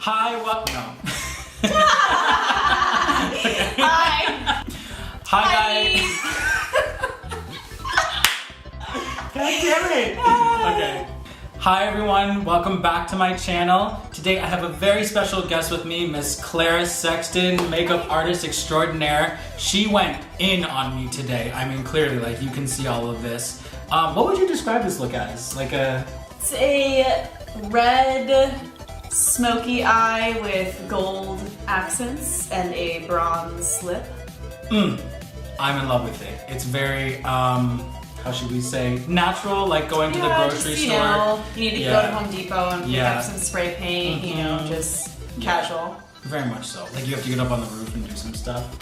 Hi, what? No. Hi. Hi, guys. God damn it. Okay. Hi, everyone. Welcome back to my channel. Today, I have a very special guest with me, Miss Clara Sexton, makeup artist extraordinaire. She went in on me today. I mean, clearly, like, you can see all of this. What would you describe this look as? Like a... It's a red smoky eye with gold accents and a bronze lip. I'm in love with it. It's very, how should we say, natural, like going to the grocery store. Know, you need to go to Home Depot and pick up some spray paint, you know, just casual. Very much so. Like you have to get up on the roof and do some stuff.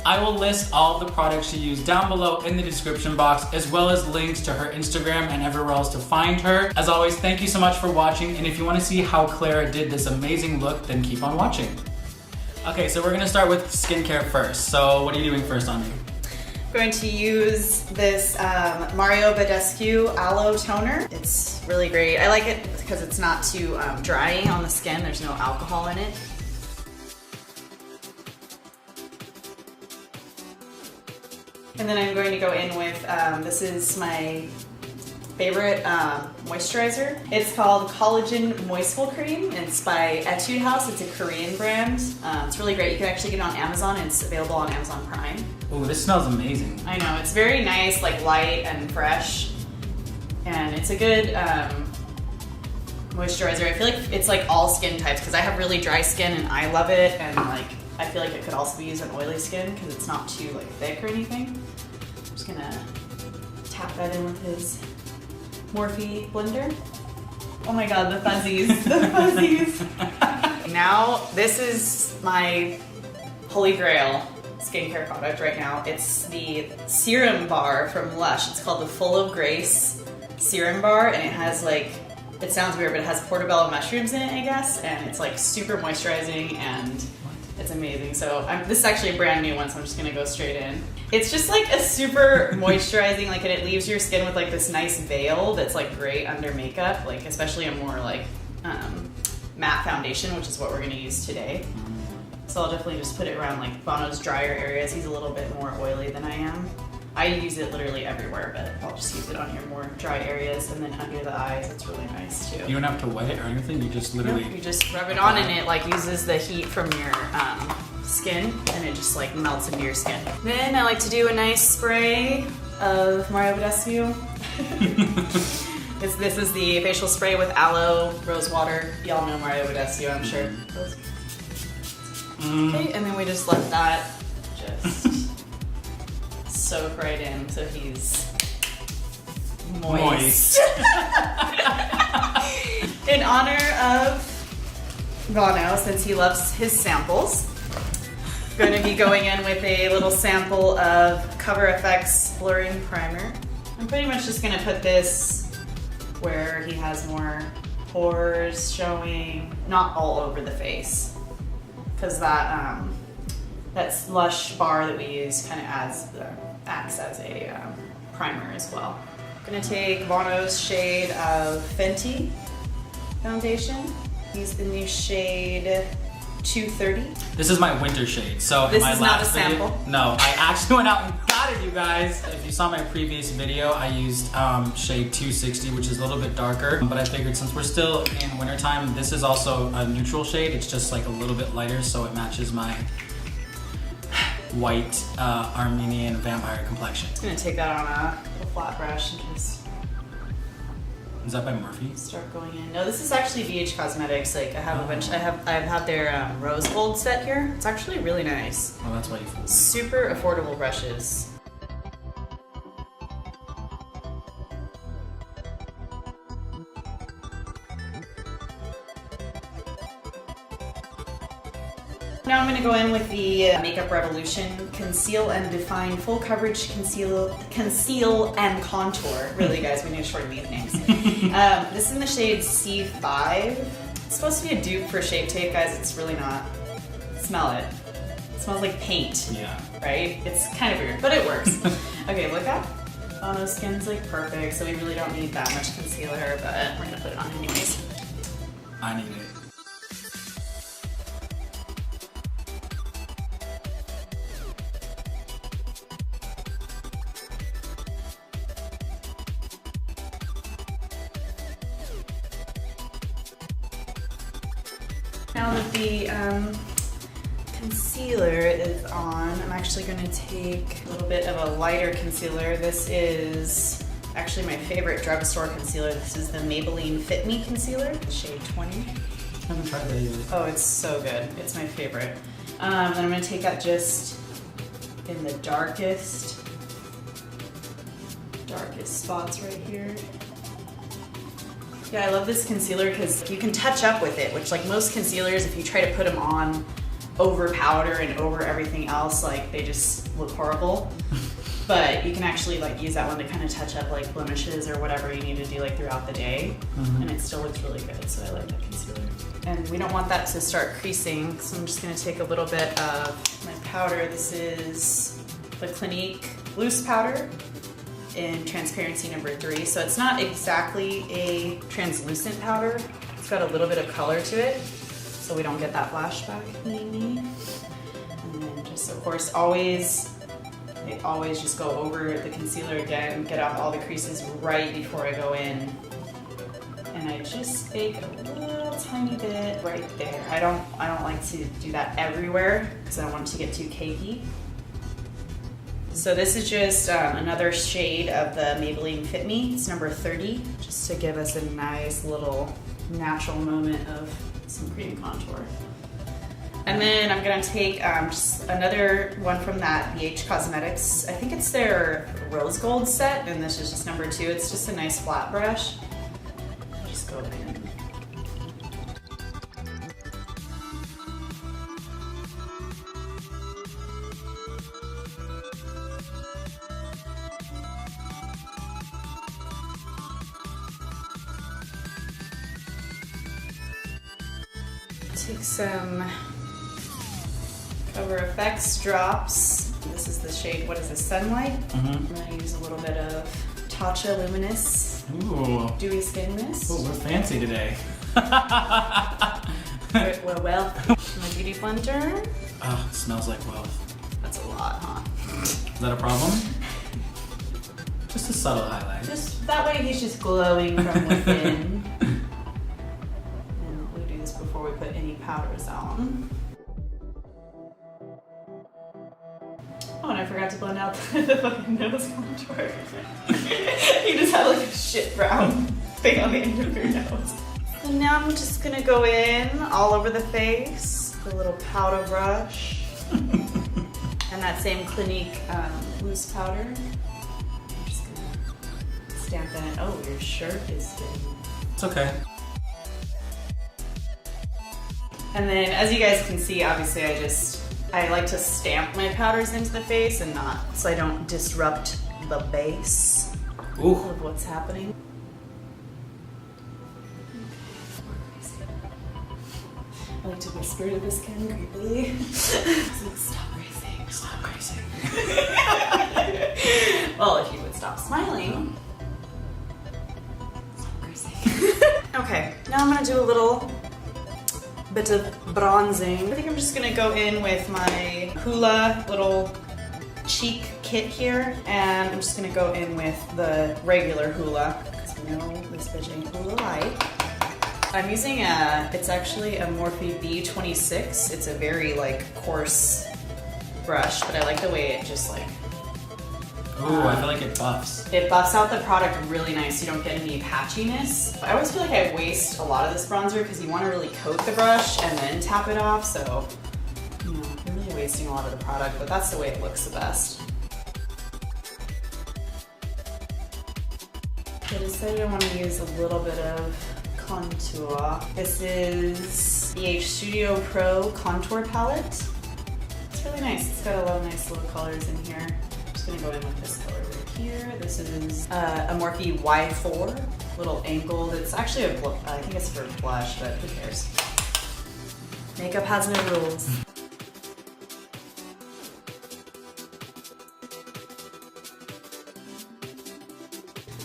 I will list all of the products she used down below in the description box, as well as links to her Instagram and everywhere else to find her. As always, thank you so much for watching, and if you want to see how Clara did this amazing look, then keep on watching. Okay, so we're gonna start with skincare first. So what are you doing first on me? I'm going to use this Mario Badescu Aloe Toner. It's really great. I like it because it's not too drying on the skin. There's no alcohol in it. And then I'm going to go in with, this is my favorite moisturizer. It's called Collagen Moistfull Cream. It's by Etude House. It's a Korean brand. It's really great. You can actually get it on Amazon, and it's available on Amazon Prime. Oh, this smells amazing. I know. It's very nice, like light and fresh. And it's a good moisturizer. I feel like it's like all skin types because I have really dry skin and I love it. And like, I feel like it could also be used on oily skin because it's not too like thick or anything. I'm just gonna tap that in with his Morphe blender. Oh my god, the fuzzies, the fuzzies. Now, this is my holy grail skincare product right now. It's the serum bar from Lush. It's called the Full of Grace serum bar, and it has like, it sounds weird, but it has portobello mushrooms in it, I guess, and it's like super moisturizing and it's amazing. So this is actually a brand new one, so I'm just gonna go straight in. It's just like a super moisturizing, like, and it leaves your skin with like this nice veil that's like great under makeup, like especially a more like matte foundation, which is what we're gonna use today. So I'll definitely just put it around like VANO's drier areas. He's a little bit more oily than I am. I use it literally everywhere, but I'll just use it on your more dry areas and then under the eyes. It's really nice too. You don't have to wet it or anything, you just literally... Nope, you just rub it on and it like uses the heat from your skin and it just like melts into your skin. Then I like to do a nice spray of Mario Badescu. This is the facial spray with aloe, rose water. Y'all know Mario Badescu, I'm sure. Okay, and then we just let that just soak right in so he's moist. In honor of VANO, since he loves his samples, I'm going to be going in with a little sample of Cover FX Blurring Primer. I'm pretty much just going to put this where he has more pores showing, not all over the face. Because that Lush bar that we use kind of acts as a primer as well. I'm gonna take VANO's shade of Fenty foundation. Use the new shade 230. This is my winter shade. So this in my is last not a sample. Video, no, I actually went out and got it, you guys. If you saw my previous video, I used shade 260, which is a little bit darker. But I figured since we're still in wintertime, this is also a neutral shade. It's just like a little bit lighter, so it matches my white Armenian vampire complexion. I'm gonna take that on a little flat brush and just... Is that by Morphe? Start going in. No, this is actually VH Cosmetics. Like I have a bunch. I've had their rose gold set here. It's actually really nice. Oh, that's why you fooled me. Super affordable brushes. Now I'm going to go in with the Makeup Revolution Conceal and Define Full Coverage Conceal and Contour. Really, guys, we need to shorten these names. This is in the shade C5. It's supposed to be a dupe for Shape Tape, guys. It's really not. Smell it. It smells like paint. Yeah. Right? It's kind of weird, but it works. Okay, look up. VANO's skin's like perfect, so we really don't need that much concealer, but we're gonna put it on anyways. I need it. Now that the concealer is on, I'm actually going to take a little bit of a lighter concealer. This is actually my favorite drugstore concealer. This is the Maybelline Fit Me Concealer, shade 20. I haven't tried that either. Oh, it's so good. It's my favorite. And I'm going to take that just in the darkest spots right here. Yeah, I love this concealer because you can touch up with it, which like most concealers, if you try to put them on over powder and over everything else, like they just look horrible. But you can actually like use that one to kind of touch up like blemishes or whatever you need to do like throughout the day. And it still looks really good, so I like that concealer. And we don't want that to start creasing, so I'm just gonna take a little bit of my powder. This is the Clinique loose powder in transparency number 3. So it's not exactly a translucent powder. It's got a little bit of color to it, so we don't get that flashback. And then just, of course, always just go over the concealer again, get out all the creases right before I go in. And I just bake a little tiny bit right there. I don't like to do that everywhere because I don't want it to get too cakey. So this is just another shade of the Maybelline Fit Me. It's number 30, just to give us a nice little natural moment of some cream contour. And then I'm gonna take just another one from that BH Cosmetics. I think it's their rose gold set, and this is just number 2. It's just a nice flat brush. Just go in. Take some Cover FX drops. This is the shade, what is this, Sunlight? I'm gonna use a little bit of Tatcha Luminous. Ooh. Dewy Skin Mist. Ooh, we're fancy today. well, my beauty blender. Oh, it smells like wealth. That's a lot, huh? Is that a problem? Just a subtle highlight. Just that way he's just glowing from within. And we'll do this before we put any powders on. Oh, and I forgot to blend out the fucking nose contour. You just have like a shit brown thing on the end of your nose. And now I'm just gonna go in all over the face with a little powder brush. And that same Clinique loose powder. I'm just gonna stamp that in. Oh, your shirt is getting... It's okay. And then, as you guys can see, obviously I like to stamp my powders into the face and not, so I don't disrupt the base of what's happening. I like to whisper to this Ken creepily. Stop racing. Stop racing. Well, if you would stop smiling. Stop racing. Okay, now I'm gonna do a little bit of bronzing. I think I'm just gonna go in with my Hoola little cheek kit here, and I'm just gonna go in with the regular Hoola because we know this bitch ain't Hoola light. I'm using it's actually a Morphe B26. It's a very like coarse brush, but I like the way it just like Ooh, I feel like it buffs. It buffs out the product really nice. You don't get any patchiness. I always feel like I waste a lot of this bronzer because you want to really coat the brush and then tap it off. So, you know, you're really wasting a lot of the product, but that's the way it looks the best. I decided I want to use a little bit of contour. This is the Studio Pro Contour Palette. It's really nice. It's got a lot of nice little colors in here. I'm gonna go in with this color right here. This is a Morphe Y4, little angled. It's actually I think it's for blush, but who cares? Makeup has no rules.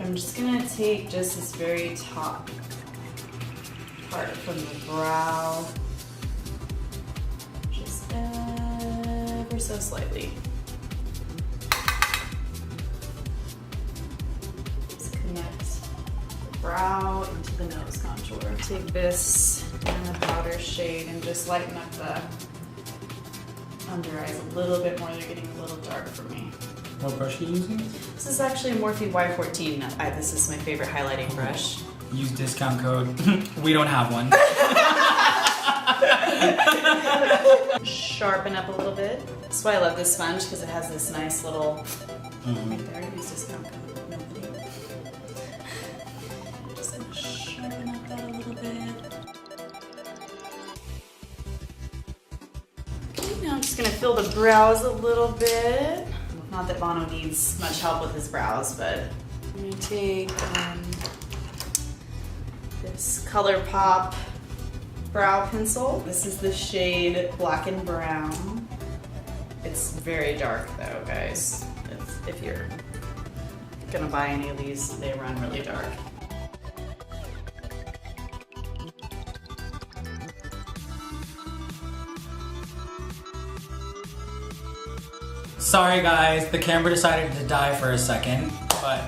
I'm just gonna take just this very top part from the brow, just ever so slightly. Just connect the brow into the nose contour. Take this in the powder shade and just lighten up the under eyes a little bit more. They're getting a little dark for me. What brush are you using? This is actually a Morphe Y14. This is my favorite highlighting brush. Use discount code. We don't have one. Sharpen up a little bit. That's why I love this sponge, because it has this nice little. Right there, use discount code. Just gonna sharpen up that a little bit. Okay, now I'm just gonna fill the brows a little bit. Not that VANO needs much help with his brows, but I'm gonna take this ColourPop brow pencil. This is the shade Black and Brown. It's very dark though, guys. If you're gonna buy any of these, they run really dark. Sorry guys, the camera decided to die for a second, but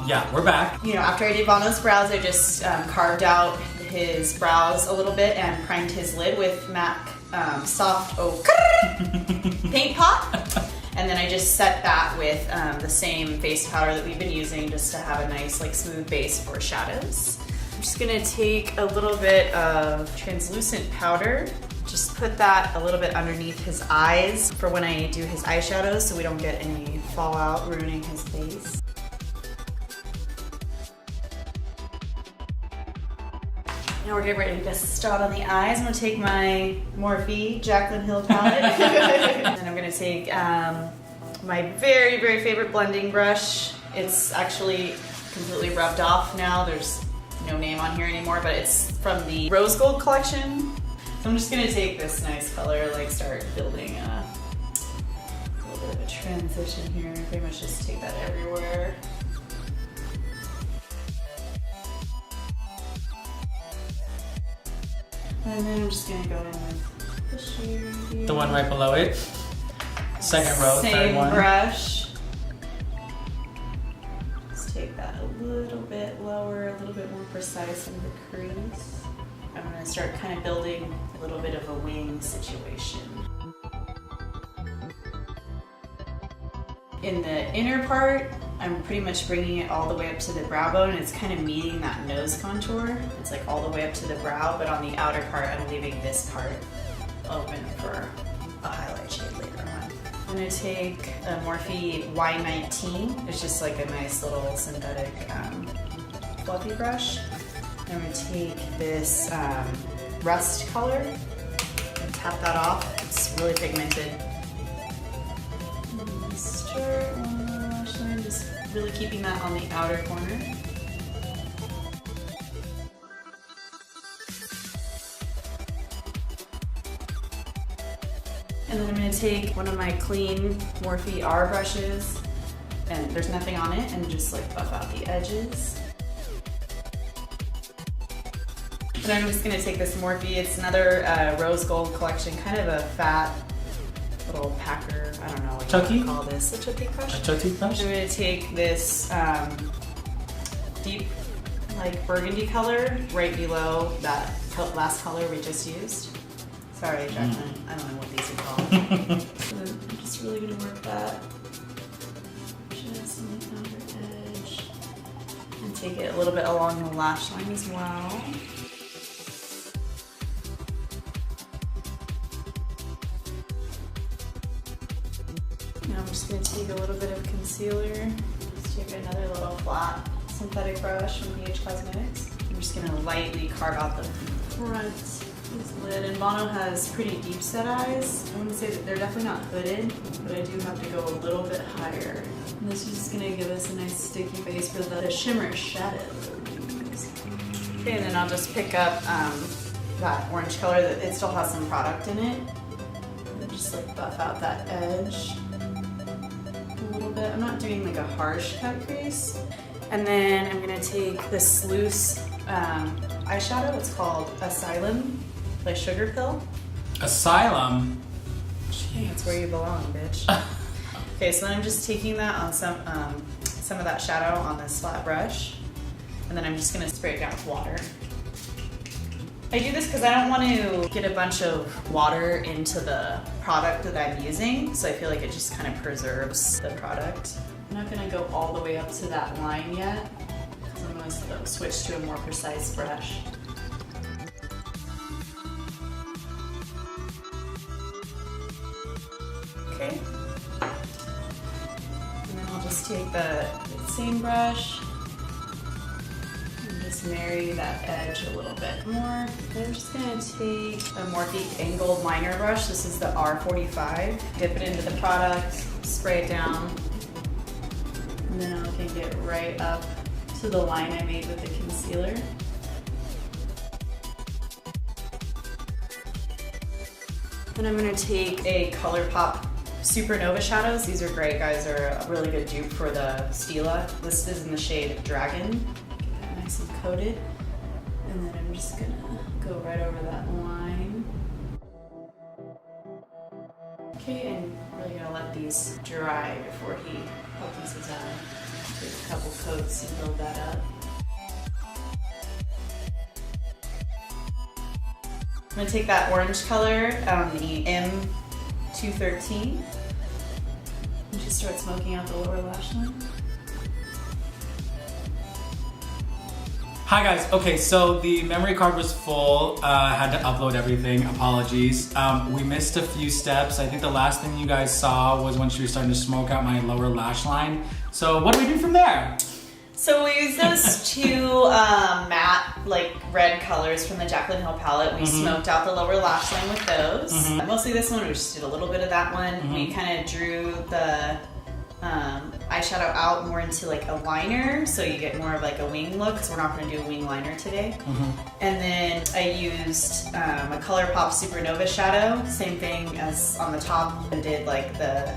yeah, we're back. You know, after I did VANO's brows, I just carved out his brows a little bit and primed his lid with MAC Soft Ochre paint pot. And then I just set that with the same face powder that we've been using just to have a nice like smooth base for shadows. I'm just gonna take a little bit of translucent powder. Just put that a little bit underneath his eyes for when I do his eyeshadows so we don't get any fallout ruining his face. Now we're getting ready to start on the eyes. I'm gonna take my Morphe Jaclyn Hill palette. And then I'm gonna take my very, very favorite blending brush. It's actually completely rubbed off now. There's no name on here anymore, but it's from the Rose Gold collection. So I'm just gonna take this nice color, like start building a little bit of a transition here. Pretty much just take that everywhere. And then I'm just gonna go in with the shade here. The one right below it. Second row, third one. Same brush. Just take that a little bit lower, a little bit more precise in the crease. I'm gonna start kind of building a little bit of a wing situation. In the inner part, I'm pretty much bringing it all the way up to the brow bone, and it's kind of meeting that nose contour. It's like all the way up to the brow, but on the outer part, I'm leaving this part open for a highlight shade later on. I'm gonna take a Morphe Y19. It's just like a nice little synthetic fluffy brush. I'm going to take this rust color and tap that off. It's really pigmented. Start on the lash line, just really keeping that on the outer corner. And then I'm going to take one of my clean Morphe R brushes, and there's nothing on it, and just like buff out the edges. And I'm just gonna take this Morphe. It's another Rose Gold collection, kind of a fat little packer. I don't know what you call this. A chutney brush? A chutney brush? I'm gonna take this deep, like burgundy color right below that last color we just used. Sorry, Jaclyn. I don't know what these are called. I'm just really gonna work that just on the outer edge and take it a little bit along the lash line as well. Now I'm just going to take a little bit of concealer. Just take another little flat synthetic brush from BH Cosmetics. I'm just going to lightly carve out the front of this lid. And VANO has pretty deep set eyes. I wouldn't say that they're definitely not hooded, but I do have to go a little bit higher. And this is just going to give us a nice sticky base for the shimmer shadows. Okay, and then I'll just pick up that orange color. That it still has some product in it. And just like buff out that edge a little bit. I'm not doing like a harsh cut crease. And then I'm gonna take this loose eyeshadow. It's called Asylum by Sugarpill. Asylum? Jeez. That's where you belong, bitch. Okay, so then I'm just taking that on some of that shadow on this flat brush, and then I'm just gonna spray it down with water. I do this because I don't want to get a bunch of water into the product that I'm using, so I feel like it just kind of preserves the product. I'm not gonna go all the way up to that line yet, because I'm gonna switch to a more precise brush. Okay. And then I'll just take the same brush and just marry that edge a little bit more. I'm just gonna take a Morphe angled liner brush. This is the R45. Dip it into the product, spray it down, and then I can get right up to the line I made with the concealer. Then I'm gonna take a ColourPop Supernova shadows. These are great, guys. They're a really good dupe for the Stila. This is in the shade Dragon. Get that nice and coated. And then I'm just gonna go right over that line. Okay, and really gonna let these dry before he opens his eye. Take a couple coats and build that up. I'm gonna take that orange color on the M213 and just start smoking out the lower lash line. Hi guys, okay, so the memory card was full. I had to upload everything, apologies. We missed a few steps. I think the last thing you guys saw was when she was starting to smoke out my lower lash line. So what do we do from there? So we used those two matte, like red colors from the Jaclyn Hill palette. We smoked out the lower lash line with those. Mostly this one, we just did a little bit of that one. We kind of drew the eyeshadow out more into like a liner, so you get more of like a wing look, because we're not going to do a wing liner today. And then I used a ColourPop Supernova shadow, same thing as on the top, and did like the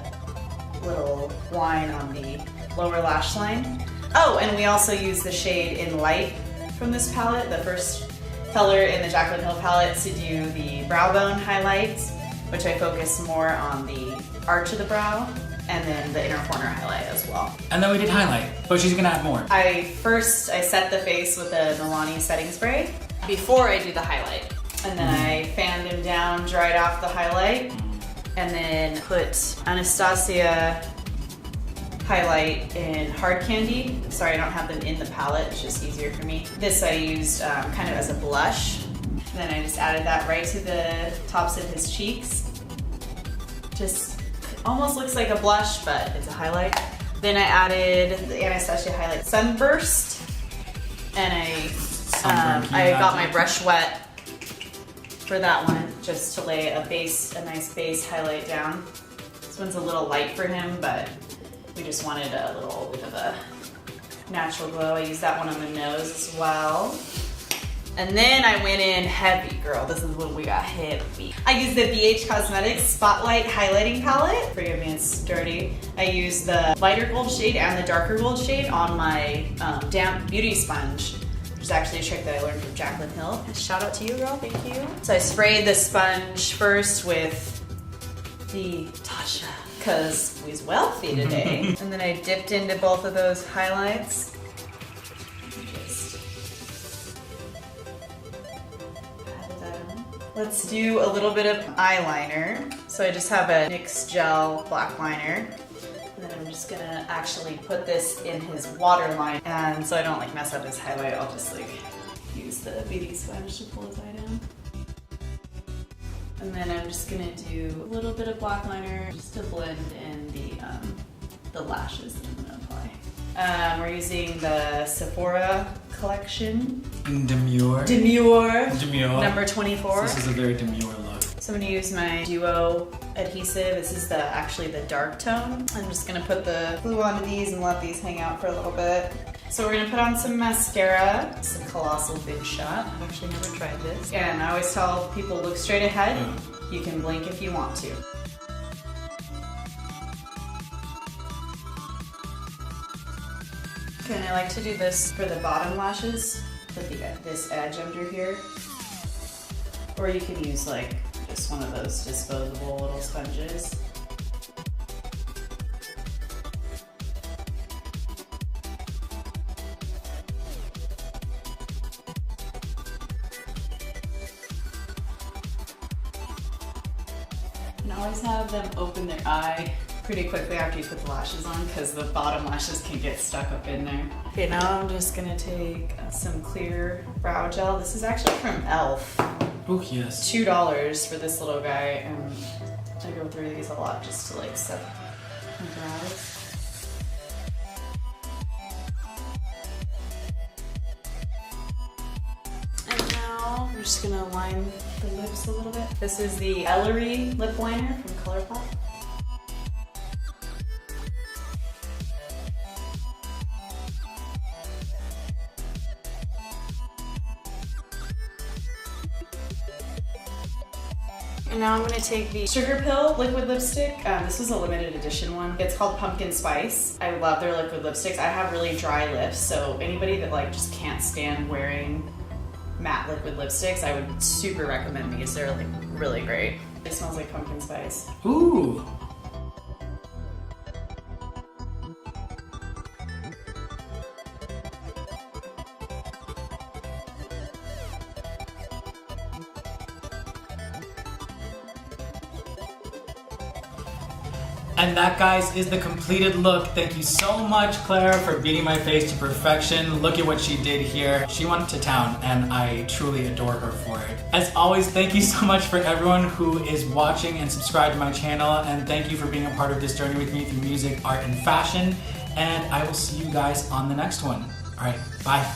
little line on the lower lash line. Oh, and we also use the shade in Light from this palette, the first color in the Jaclyn Hill palette, to do the brow bone highlights, which I focus more on the arch of the brow, and then the inner corner highlight as well. And then we did highlight, but she's gonna add more. I set the face with the Milani setting spray before I do the highlight. And then I fanned him down, dried off the highlight, and then put Anastasia highlight in Hard Candy. Sorry, I don't have them in the palette, it's just easier for me. This I used kind of as a blush. And then I just added that right to the tops of his cheeks. Just almost looks like a blush, but it's a highlight. Then I added the Anastasia highlight Sunburst. And I got my brush wet for that one, just to lay a nice base highlight down. This one's a little light for him, but we just wanted a little bit of a natural glow. I used that one on the nose as well. And then I went in heavy, girl. This is when we got heavy. I used the BH Cosmetics Spotlight Highlighting Palette. Forgive me, it's dirty. I used the lighter gold shade and the darker gold shade on my damp beauty sponge, which is actually a trick that I learned from Jaclyn Hill. Shout out to you, girl, thank you. So I sprayed the sponge first with the Tatcha, because we's wealthy today. And then I dipped into both of those highlights. Just pat that on. Let's do a little bit of eyeliner. So I just have a NYX Gel black liner. And then I'm just gonna actually put this in his waterline. And so I don't like mess up his highlight, I'll just like use the beauty sponge to pull his eye down. And then I'm just gonna do a little bit of black liner just to blend in the lashes that I'm gonna apply. We're using the Sephora collection. Demure. Number 24. This is a very demure look. So I'm gonna use my Duo adhesive. This is actually the dark tone. I'm just gonna put the glue onto these and let these hang out for a little bit. So we're gonna put on some mascara. It's a Colossal Big Shot. I've actually never tried this. And I always tell people, look straight ahead. You can blink if you want to. Okay, and I like to do this for the bottom lashes. put this edge under here. Or you can use like just one of those disposable little sponges. And always have them open their eye pretty quickly after you put the lashes on because the bottom lashes can get stuck up in there. Okay, now I'm just gonna take some clear brow gel. This is actually from e.l.f. Oh yes. $2 for this little guy, and I go through these a lot just to like set my brows. And now I'm just gonna line the lips a little bit. This is the Aloe lip liner from ColourPop. And now I'm going to take the Sugarpill liquid lipstick. This was a limited edition one. It's called Pumpkin Spice. I love their liquid lipsticks. I have really dry lips, so anybody that like just can't stand wearing matte liquid lipsticks, I would super recommend these. They're like really great. It smells like pumpkin spice. Ooh. And that, guys, is the completed look. Thank you so much, Clara, for beating my face to perfection. Look at what she did here. She went to town, and I truly adore her for it. As always, thank you so much for everyone who is watching and subscribed to my channel, and thank you for being a part of this journey with me through music, art, and fashion. And I will see you guys on the next one. All right, bye.